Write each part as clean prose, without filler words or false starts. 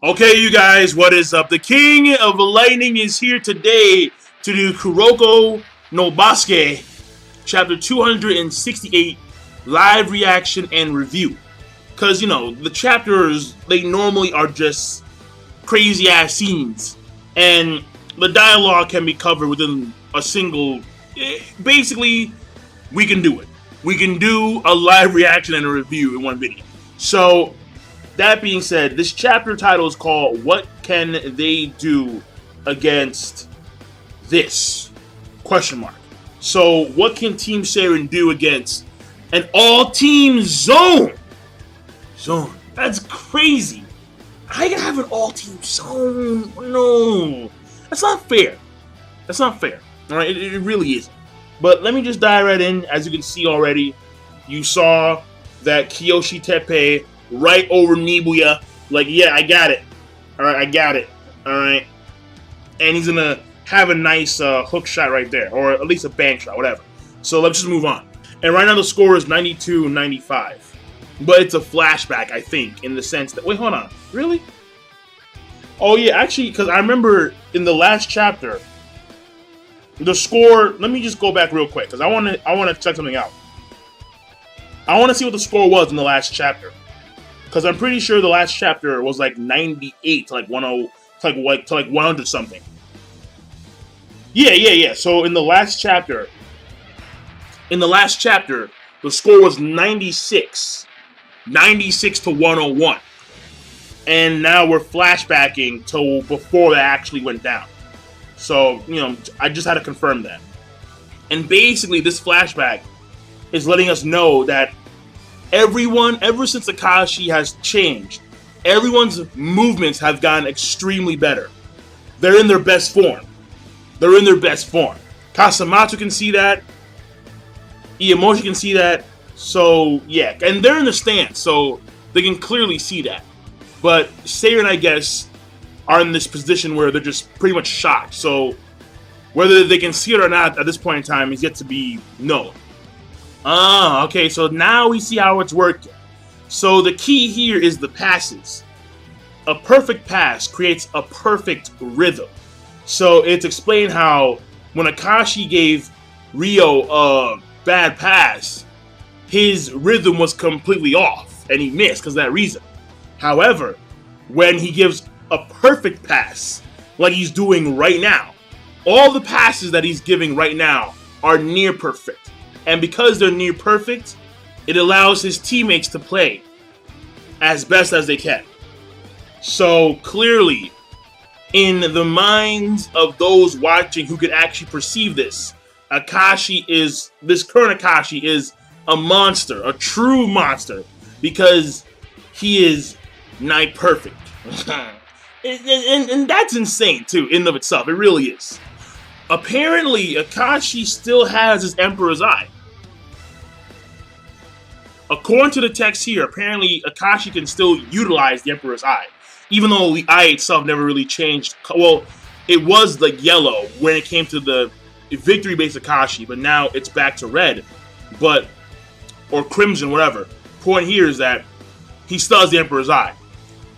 Okay, you guys, what is up? The King of Lightning is here today to do Kuroko no Basuke, chapter 268, live reaction and review. Because, you know, the chapters, they normally are just crazy-ass scenes. And the dialogue can be covered within a single... Basically, we can do it. We can do a live reaction and a review in one video. So... that being said, this chapter title is called What Can They Do Against This? Question mark. So, what can Team Saren do against an all-team zone? Zone. That's crazy. How you gonna have an all-team zone? No. That's not fair. That's not fair. Alright, it really isn't. But let me just dive right in. As you can see already, you saw that Kiyoshi Teppei right over Nibuya, like, yeah, I got it. Alright, I got it. Alright. And he's gonna have a nice hook shot right there, or at least a bank shot, whatever. So let's just move on. And right now the score is 92-95. But it's a flashback, I think, in the sense that... Wait, hold on. Really? Oh, yeah, actually, because I remember in the last chapter, the score... Let me just go back real quick, because I want to check something out. I want to see what the score was in the last chapter. Because I'm pretty sure the last chapter was like 98 to like 10 to like 100 something. Yeah. So in the last chapter, the score was 96 to 101. And now we're flashbacking to before that actually went down. So, you know, I just had to confirm that. And basically this flashback is letting us know that everyone, ever since Akashi has changed, everyone's movements have gotten extremely better. They're in their best form. Kasamatsu can see that. Iamoshi can see that. So, yeah. And they're in the stance, so they can clearly see that. But Seiren, I guess, are in this position where they're just pretty much shocked. So, whether they can see it or not at this point in time is yet to be known. Ah, okay, so now we see how it's working. So the key here is the passes. A perfect pass creates a perfect rhythm. So it's explained how when Akashi gave Ryo a bad pass, his rhythm was completely off, and he missed because of that reason. However, when he gives a perfect pass, like he's doing right now, all the passes that he's giving right now are near perfect. And because they're near perfect, it allows his teammates to play as best as they can. So clearly, in the minds of those watching who could actually perceive this, this current Akashi is a monster, a true monster, because he is nigh perfect. and that's insane too, in and of itself. It really is. Apparently, Akashi still has his Emperor's Eye. According to the text here, apparently Akashi can still utilize the Emperor's Eye, even though the eye itself never really changed. Well, it was like yellow when it came to the victory-based Akashi, but now it's back to red, or crimson, whatever. Point here is that he still has the Emperor's Eye,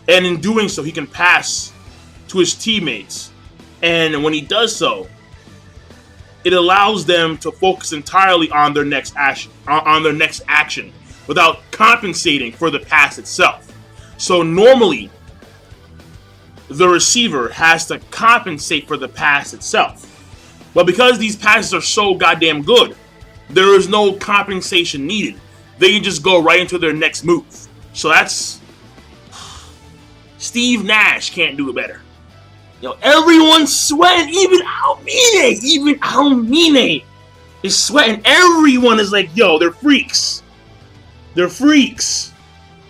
and in doing so, he can pass to his teammates, and when he does so, it allows them to focus entirely on their next action, without compensating for the pass itself. So normally, the receiver has to compensate for the pass itself. But because these passes are so goddamn good, there is no compensation needed. They can just go right into their next move. So that's... Steve Nash can't do it better. Yo, everyone's sweating, even Aomine is sweating. Everyone is like, yo, they're freaks. They're freaks.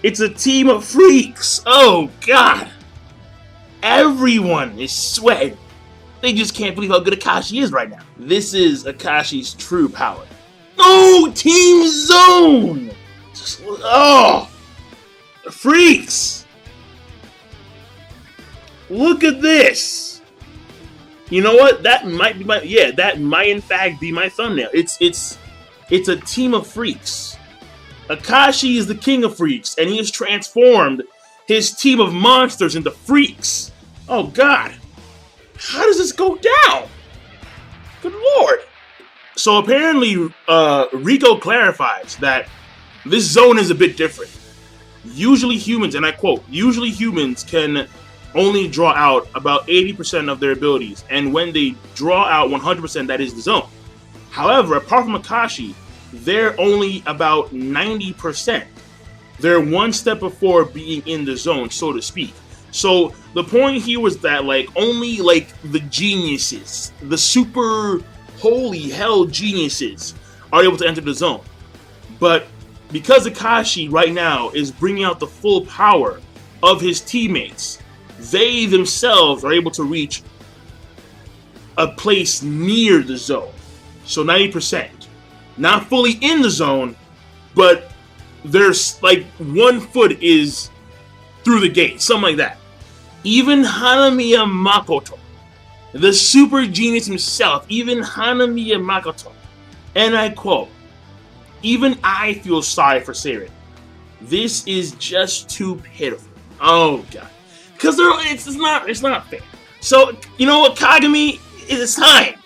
It's a team of freaks. Oh, God. Everyone is sweating. They just can't believe how good Akashi is right now. This is Akashi's true power. Oh, Team Zone. The freaks. Look at this. You know what? That might be that might in fact be my thumbnail. It's a team of freaks. Akashi is the king of freaks, and he has transformed his team of monsters into freaks. Oh God, how does this go down? Good Lord. So apparently, Rico clarifies that this zone is a bit different. Usually humans, and I quote, usually humans can only draw out about 80% of their abilities, and when they draw out 100%, that is the zone. However, apart from Akashi, they're only about 90%. They're one step before being in the zone, so to speak. So the point here was that only the geniuses, the super holy hell geniuses, are able to enter the zone. But because Akashi right now is bringing out the full power of his teammates, they themselves are able to reach a place near the zone. So 90%. Not fully in the zone, but there's 1 foot is through the gate, something like that. Even Hanamiya Makoto, the super genius himself, even Hanamiya Makoto, and I quote, even I feel sorry for Seiren. This is just too pitiful. Oh God. Because it's not fair. So, you know what, Kagami, it's time.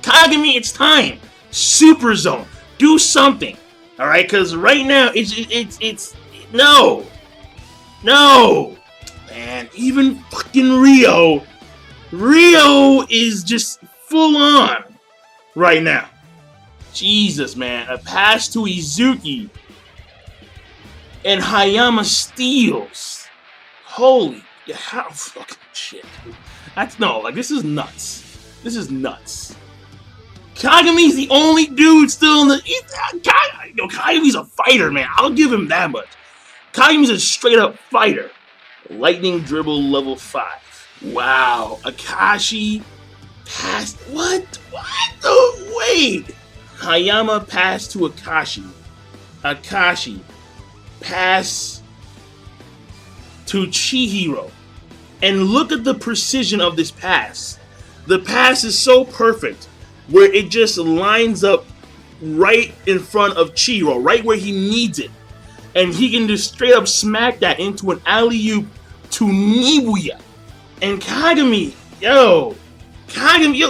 Kagami, it's time. Super Zone. Do something. Alright? Because right now, it's no. Man, even fucking Rio is just full on right now. Jesus, man. A pass to Izuki. And Hayama steals. Holy, how fucking shit. This is nuts. This is nuts. Kagami's the only dude still in the... Kagami's a fighter, man. I'll give him that much. Kagami's a straight up fighter. Lightning dribble level 5. Wow. Akashi passed... What? Wait. Hayama passed to Akashi. Akashi pass to Chihiro. And look at the precision of this pass. The pass is so perfect where it just lines up right in front of Chihiro, right where he needs it. And he can just straight up smack that into an alley-oop to Nibuya. And Kagami, you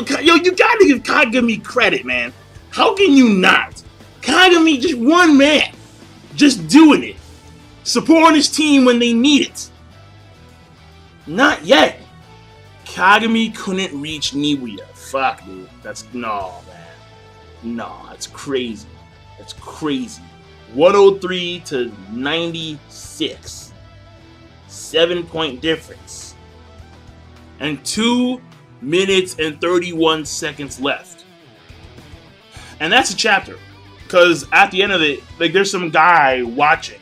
gotta give Kagami credit, man. How can you not? Kagami, just one man, just doing it. Supporting his team when they need it. Not yet. Kagami couldn't reach Nibuya. Fuck, dude. No, man. No, that's crazy. That's crazy. 103 to 96. 7-point difference. And 2 minutes and 31 seconds left. And that's a chapter. Because at the end of it, there's some guy watching.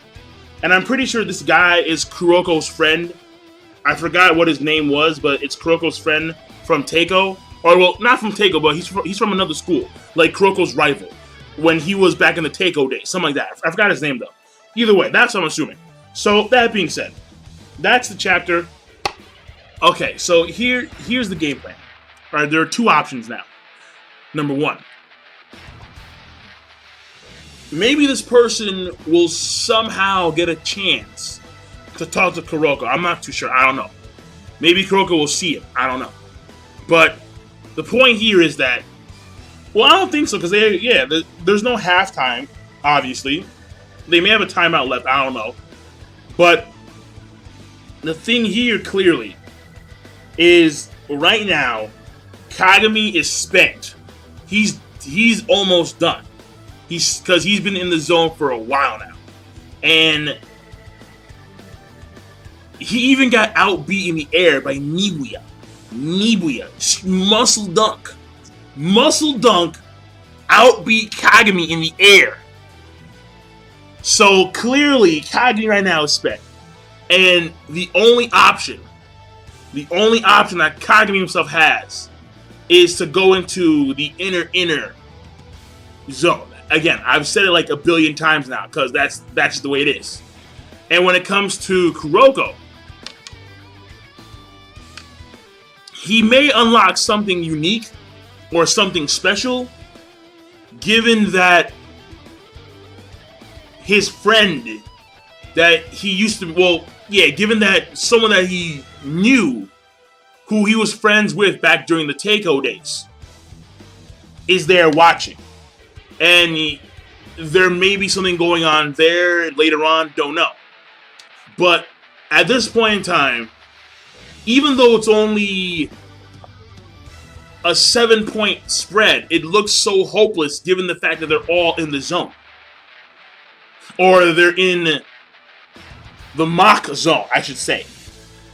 And I'm pretty sure this guy is Kuroko's friend. I forgot what his name was, but it's Kuroko's friend from Teiko. Or, well, not from Teiko, but he's from another school. Like Kuroko's rival. When he was back in the Teiko days. Something like that. I forgot his name, though. Either way, that's what I'm assuming. So, that being said, that's the chapter. Okay, so here's the game plan. Alright, there are 2 options now. Number 1. Maybe this person will somehow get a chance to talk to Kuroko. I'm not too sure. I don't know. Maybe Kuroko will see him. I don't know. But the point here is that, well, I don't think so, because there's no halftime, obviously. They may have a timeout left. I don't know. But the thing here, clearly, is right now, Kagami is spent. He's almost done. Because he's been in the zone for a while now. And he even got outbeat in the air by Nibuya. Muscle dunk, outbeat Kagami in the air. So clearly, Kagami right now is spent. And the only option that Kagami himself has is to go into the inner zone. Again, I've said it like a billion times now, because that's just the way it is. And when it comes to Kuroko, he may unlock something unique or something special, given that his friend that he used to, given that someone that he knew, who he was friends with back during the Teiko days, is there watching. And there may be something going on there later on, don't know. But at this point in time, even though it's only a 7-point spread, it looks so hopeless given the fact that they're all in the zone. Or they're in the mock zone, I should say.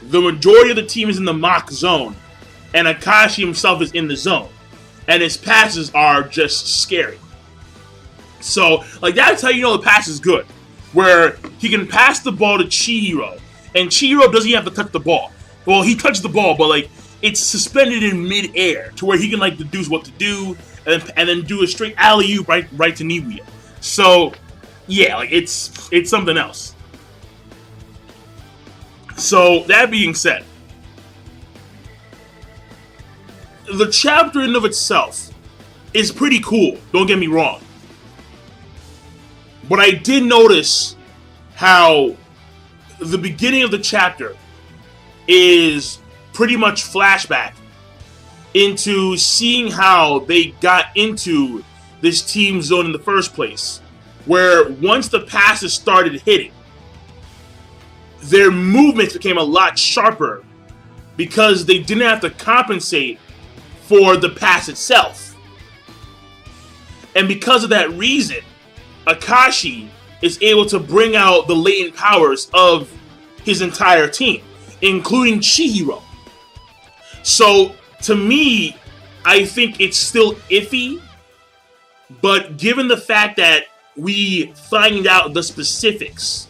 The majority of the team is in the mock zone, and Akashi himself is in the zone. And his passes are just scary. So, like, that's how you know the pass is good. Where he can pass the ball to Chihiro, and Chihiro doesn't even have to touch the ball. Well, he touched the ball, but, like, it's suspended in mid-air to where he can, like, deduce what to do, and then do a straight alley-oop right to Nibuya. So, yeah, like, it's something else. So, that being said, the chapter in of itself is pretty cool, don't get me wrong. But I did notice how the beginning of the chapter is pretty much flashback into seeing how they got into this team zone in the first place. Where once the passes started hitting, their movements became a lot sharper because they didn't have to compensate for the pass itself. And because of that reason, Akashi is able to bring out the latent powers of his entire team, including Chihiro. So, to me, I think it's still iffy, but given the fact that we find out the specifics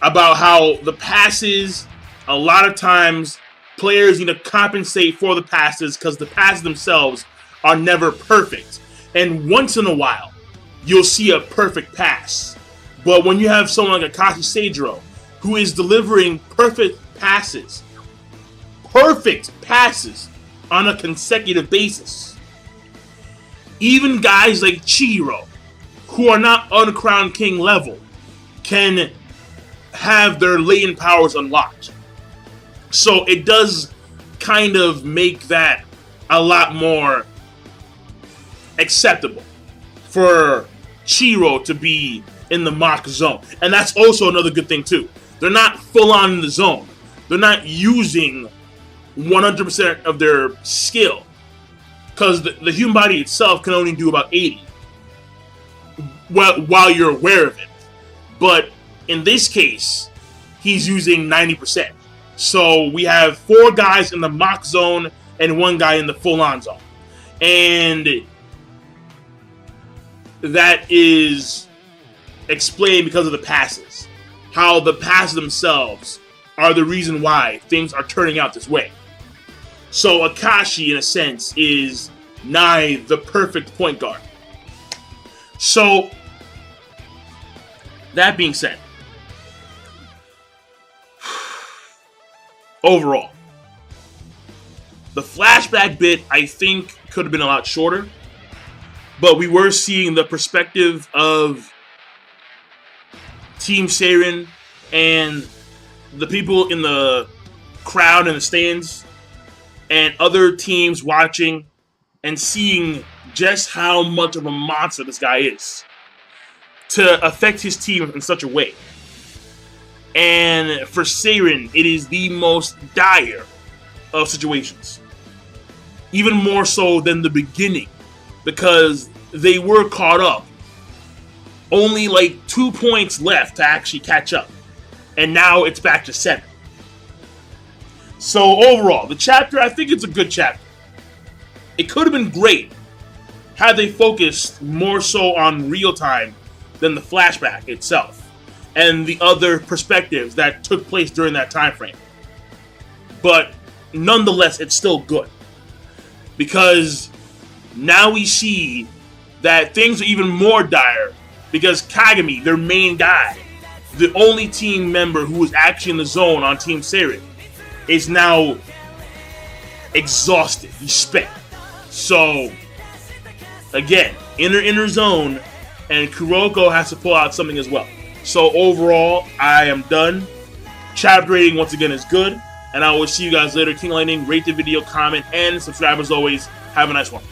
about how the passes, a lot of times, players need to compensate for the passes because the passes themselves are never perfect. And once in a while, you'll see a perfect pass. But when you have someone like Akashi Seijiro, who is delivering perfect passes on a consecutive basis, even guys like Chihiro, who are not Uncrowned King level, can have their latent powers unlocked. So it does kind of make that a lot more acceptable for Chihiro to be in the mock zone. And that's also another good thing too. They're not full on in the zone. They're not using 100% of their skill. Because the human body itself can only do about 80. While you're aware of it. But in this case, he's using 90%. So we have 4 guys in the mock zone and 1 guy in the full-on zone. And that is explained because of the passes. How the passes themselves are the reason why things are turning out this way. So Akashi, in a sense, is nigh the perfect point guard. So, that being said, overall, the flashback bit, I think, could have been a lot shorter. But we were seeing the perspective of Team Seirin and the people in the crowd and the stands and other teams watching and seeing just how much of a monster this guy is to affect his team in such a way. And for Seirin, it is the most dire of situations. Even more so than the beginning, because they were caught up. Only like 2 points left to actually catch up. And now it's back to 7. So overall, the chapter, I think it's a good chapter. It could have been great had they focused more so on real time than the flashback itself and the other perspectives that took place during that time frame. But nonetheless, it's still good. Because now we see that things are even more dire because Kagami, their main guy, the only team member who was actually in the zone on Team Seirin, is now exhausted. He's spent. So, again, inner zone, and Kuroko has to pull out something as well. So overall, I am done. Chapter rating once again is good, and I will see you guys later. King Lightning, rate the video, comment, and subscribe as always. Have a nice one.